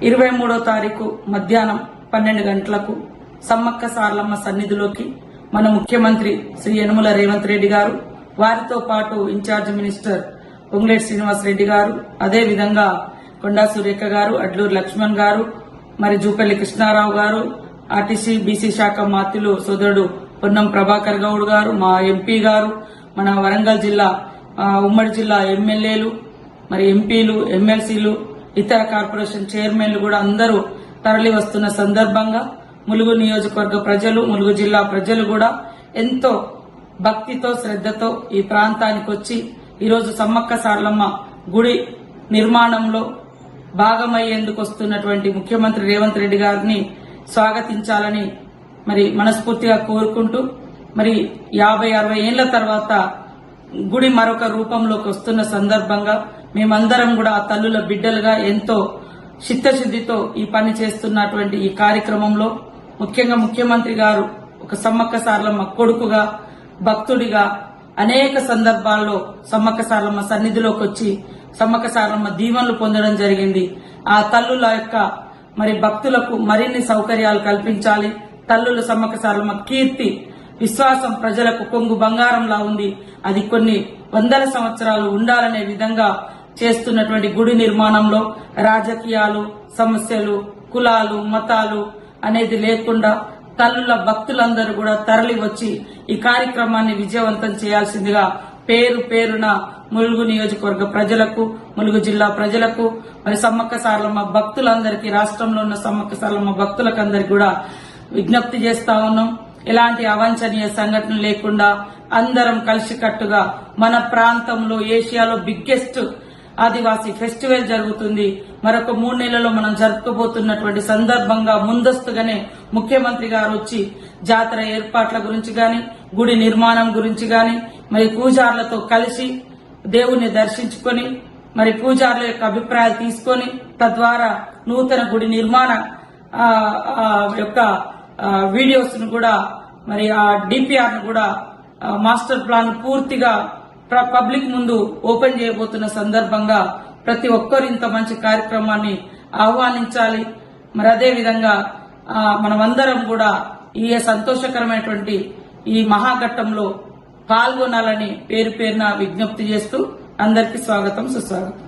23వ తారీఖు మధ్యాహ్నం 12 గంటలకు సమ్మక్క సారలమ్మ సన్నిధిలోకి మన ముఖ్యమంత్రి శ్రీ యనమల రేవంత్ రెడ్డి గారు, వారితో పాటు ఇన్ఛార్జ్ మినిస్టర్ పొంగులేటి శ్రీనివాస్ రెడ్డి గారు, అదే విధంగా కొండా సురేఖ గారు, అడ్లూరు లక్ష్మణ్ గారు, మరి జూపల్లి కృష్ణారావు గారు, ఆర్టీసీ బీసీ శాఖ మాత్యులు సోదరుడు పొన్నం ప్రభాకర్ గౌడ్ గారు, మా ఎంపీ గారు, మన వరంగల్ జిల్లా ఉమ్మడి జిల్లా ఎమ్మెల్యేలు, మరి ఎంపీలు, ఎమ్మెల్సీలు, ఇతర కార్పొరేషన్ చైర్మన్లు కూడా అందరూ తరలి వస్తున్న సందర్భంగా ములుగు నియోజకవర్గ ప్రజలు, ములుగు జిల్లా ప్రజలు కూడా ఎంతో భక్తితో శ్రద్దతో ఈ ప్రాంతానికి వచ్చి ఈరోజు సమ్మక్క సారలమ్మ గుడి నిర్మాణంలో భాగమయ్యేందుకు వస్తున్నటువంటి ముఖ్యమంత్రి రేవంత్ రెడ్డి గారిని స్వాగతించాలని మరి మనస్ఫూర్తిగా కోరుకుంటూ, మరి 50-60 ఏళ్ల తర్వాత గుడి మరొక రూపంలోకి వస్తున్న సందర్భంగా మేమందరం కూడా ఆ తల్లుల బిడ్డలుగా ఎంతో చిత్తశుద్దితో ఈ పని చేస్తున్నటువంటి ఈ కార్యక్రమంలో ముఖ్యంగా ముఖ్యమంత్రి గారు ఒక సమ్మక్క సారలమ్మ కొడుకుగా, భక్తుడిగా అనేక సందర్భాల్లో సమ్మక్క సారలమ్మ సన్నిధిలోకి వచ్చి సమ్మక్క సారలమ్మ దీవెనలు పొందడం జరిగింది. ఆ తల్లుల యొక్క మరి భక్తులకు మరిన్ని సౌకర్యాలు కల్పించాలి. తల్లుల సమ్మక్క సారలమ్మ కీర్తి, విశ్వాసం ప్రజలకు కొంగు బంగారంలా ఉంది. అది కొన్ని వందల సంవత్సరాలు ఉండాలనే విధంగా చేస్తున్నటువంటి గుడి నిర్మాణంలో రాజకీయాలు, సమస్యలు, కులాలు, మతాలు అనేది లేకుండా తల్లుల భక్తులందరూ కూడా తరలి వచ్చి ఈ కార్యక్రమాన్ని విజయవంతం చేయాల్సిందిగా పేరు పేరున ములుగు నియోజకవర్గ ప్రజలకు, ములుగు జిల్లా ప్రజలకు, మరి సమ్మక్క సారలమ్మ భక్తులందరికీ, రాష్ట్రంలో ఉన్న సమ్మక్క సారలమ్మ భక్తులకు అందరికీ కూడా విజ్ఞప్తి చేస్తా ఉన్నాం. ఎలాంటి అవాంఛనీయ సంఘటన లేకుండా అందరం కలిసికట్టుగా మన ప్రాంతంలో ఏషియాలో బిగ్గెస్ట్ ఆదివాసీ ఫెస్టివల్ జరుగుతుంది. మరొక 3 నెలల్లో మనం జరుపుకోబోతున్నటువంటి సందర్భంగా ముందస్తుగానే ముఖ్యమంత్రి గారు వచ్చి జాతర ఏర్పాట్ల గురించి గాని, గుడి నిర్మాణం గురించి గాని, మరి పూజారులతో కలిసి దేవుణ్ణి దర్శించుకొని, మరి పూజారుల యొక్క అభిప్రాయాలు తీసుకొని తద్వారా నూతన గుడి నిర్మాణ యొక్క వీడియోస్ ను కూడా, మరి ఆ డిపిఆర్ ను కూడా, మాస్టర్ ప్లాన్ పూర్తిగా పబ్లిక్ ముందు ఓపెన్ చేయబోతున్న సందర్భంగా ప్రతి ఒక్కరు ఇంత మంచి కార్యక్రమాన్ని ఆహ్వానించాలి. మరి అదే విధంగా మనమందరం కూడా ఈ సంతోషకరమైనటువంటి ఈ మహాఘట్టంలో పాల్గొనాలని పేరు పేరున విజ్ఞప్తి చేస్తూ అందరికీ స్వాగతం, సుస్వాగతం.